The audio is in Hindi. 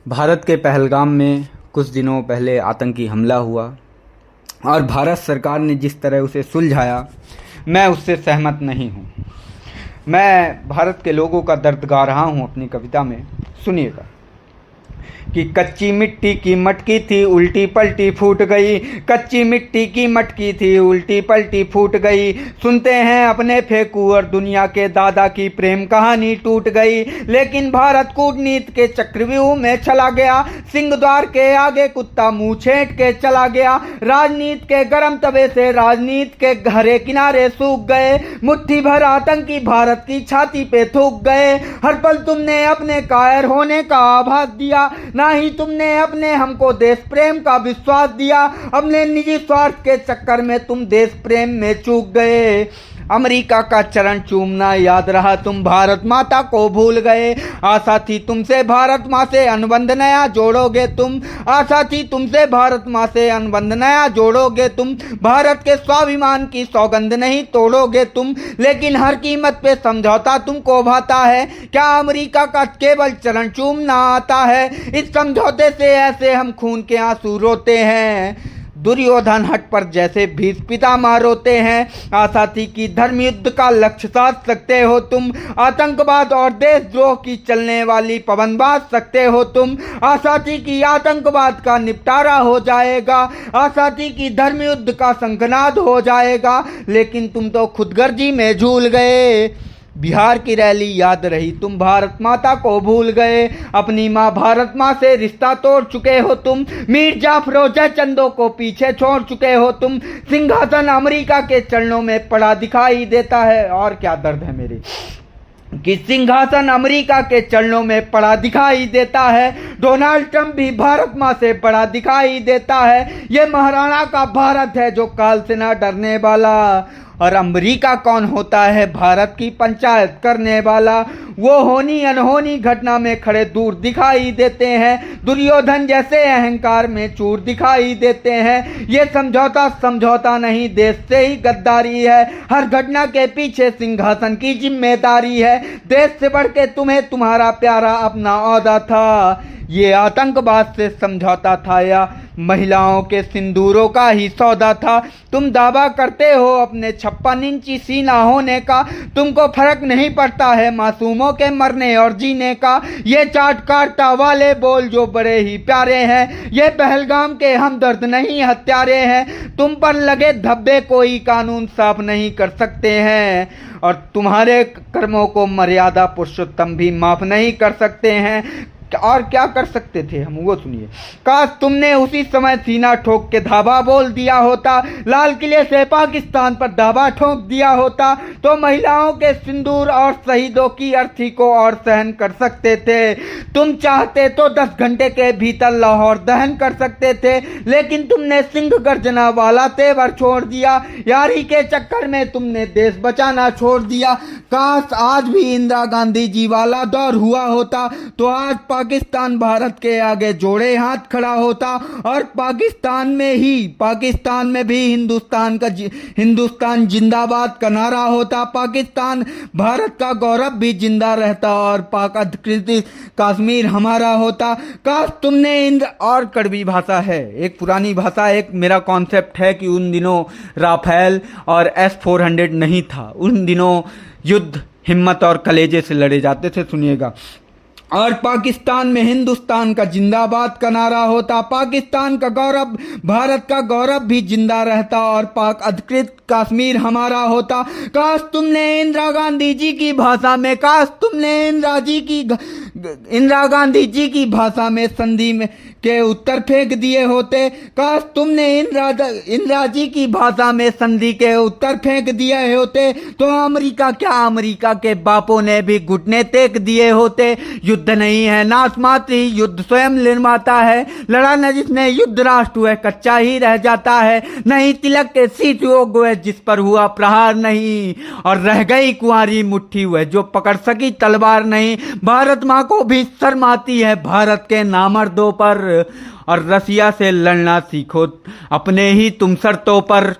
भारत के पहलगाम में कुछ दिनों पहले आतंकी हमला हुआ और भारत सरकार ने जिस तरह उसे सुलझाया, मैं उससे सहमत नहीं हूँ। मैं भारत के लोगों का दर्द गा रहा हूँ अपनी कविता में। सुनिएगा कि कच्ची मिट्टी की मटकी थी, उल्टी पलटी फूट गई। कच्ची मिट्टी की मटकी थी, उल्टी पलटी फूट गई। सुनते हैं अपने फेंकू और दुनिया के दादा की प्रेम कहानी टूट गई। लेकिन भारत कूटनीति के चक्रव्यूह में चला गया। सिंह द्वार के आगे कुत्ता मुंह छेंट के चला गया। राजनीति के गरम तवे से राजनीति के हरे किनारे सूख गए। मुट्ठी भर आतंकी भारत की छाती पे थूक गए। हर पल तुमने अपने कायर होने का आभास दिया, ना ही तुमने अपने हमको देश प्रेम का विश्वास दिया। अपने निजी स्वार्थ के चक्कर में तुम देश प्रेम में चूक गए। अमेरिका का चरण चूमना याद रहा, तुम भारत माता को भूल गए। आशा थी तुमसे भारत माँ से अनुबंध नया जोड़ोगे तुम। आशा थी तुमसे भारत माँ से अनुबंध नया जोड़ोगे तुम। भारत के स्वाभिमान की सौगंध नहीं तोड़ोगे तुम। लेकिन हर कीमत पे समझौता तुमको भाता है। क्या अमेरिका का केवल चरण चूमना आता है? इस समझौते से ऐसे हम खून के आंसू रोते हैं। दुर्योधन हट पर जैसे भीष्म पितामह रोते हैं। आशा थी कि धर्म युद्ध का लक्ष्य साध सकते हो तुम। आतंकवाद और देशद्रोह की चलने वाली पाबंद बांध सकते हो तुम। आशा थी कि आतंकवाद का निपटारा हो जाएगा। आशा थी कि धर्म युद्ध का शंखनाद हो जाएगा। लेकिन तुम तो खुदगर्जी में झूल गए। बिहार की रैली याद रही, तुम भारत माता को भूल गए। अपनी माँ भारत माँ से रिश्ता तोड़ चुके हो तुम। मीर जाफर जयचंदों को पीछे छोड़ चुके हो तुम। सिंहासन अमेरिका के चरणों में पड़ा दिखाई देता है। और क्या दर्द है मेरे कि सिंहासन अमेरिका के चरणों में पड़ा दिखाई देता है। डोनाल्ड ट्रंप भी भारत माँ से बड़ा दिखाई देता है। ये महाराणा का भारत है जो काल से ना डरने वाला। और अमेरिका कौन होता है भारत की पंचायत करने वाला? वो होनी अनहोनी घटना में खड़े दूर दिखाई देते हैं। दुर्योधन जैसे अहंकार में चूर दिखाई देते हैं। ये समझौता नहीं, देश से ही गद्दारी है। हर घटना के पीछे सिंहासन की जिम्मेदारी है। देश से बढ़ के तुम्हें तुम्हारा प्यारा अपना औहदा था। ये आतंकवाद से समझौता था या महिलाओं के सिंदूरों का ही सौदा था? तुम दावा करते हो अपने 56 इंची सीना होने का। तुमको फर्क नहीं पड़ता है मासूमों के मरने और जीने का। ये चाट काटा वाले बोल जो बड़े ही प्यारे हैं। ये पहलगाम के हमदर्द नहीं हत्यारे हैं। तुम पर लगे धब्बे कोई कानून साफ नहीं कर सकते हैं। और तुम्हारे कर्मों को मर्यादा पुरुषोत्तम भी माफ नहीं कर सकते हैं। और क्या कर सकते थे हम, वो सुनिए। काश तुमने उसी समय सीना ठोक के धावा बोल दिया होता। लाल किले से पाकिस्तान पर धावा ठोक दिया होता तो महिलाओं के सिंदूर और शहीदों की अर्थी को और सहन कर सकते थे। तुम चाहते तो 10 घंटे के भीतर लाहौर दहन कर सकते थे। लेकिन तुमने सिंह गर्जना वाला तेवर छोड़ दिया। यारी के चक्कर में तुमने देश बचाना छोड़ दिया। काश आज भी इंदिरा गांधी जी वाला दौर हुआ होता तो आज पाकिस्तान भारत के आगे जोड़े हाथ खड़ा होता। और पाकिस्तान में भी हिंदुस्तान जिंदाबाद का नारा होता। पाकिस्तान भारत का गौरव भी जिंदा रहता और पाक अधिकृत कश्मीर हमारा होता। काश तुमने और कड़वी भाषा है, एक पुरानी भाषा, एक मेरा कॉन्सेप्ट है कि उन दिनों राफेल और S-400 नहीं था। उन दिनों युद्ध हिम्मत और कलेजे से लड़े जाते थे। सुनिएगा। और पाकिस्तान में हिंदुस्तान का जिंदाबाद का नारा होता। पाकिस्तान का गौरव, भारत का गौरव भी जिंदा रहता और पाक अधिकृत कश्मीर हमारा होता। काश तुमने इंदिरा गांधी जी की भाषा में, इंदिरा गांधी जी की भाषा में संधि में के उत्तर फेंक दिए होते। काश तुमने इंदिरा जी की भाषा में संधि के उत्तर फेंक दिए होते तो अमेरिका के बापों ने भी घुटने टेक दिए होते। युद्ध नहीं है नाशमात्री, युद्ध स्वयं निर्माता है। लड़ा न जिसने युद्ध राष्ट्र हुए कच्चा ही रह जाता है। नहीं तिलक के शीत योग हुए जिस पर हुआ प्रहार नहीं। और रह गई कुंवारी मुट्ठी हुए जो पकड़ सकी तलवार नहीं। भारत माँ को भी शर्म आती है भारत के नामर्दों पर। और रसिया से लड़ना सीखो अपने ही तुम शर्तों पर।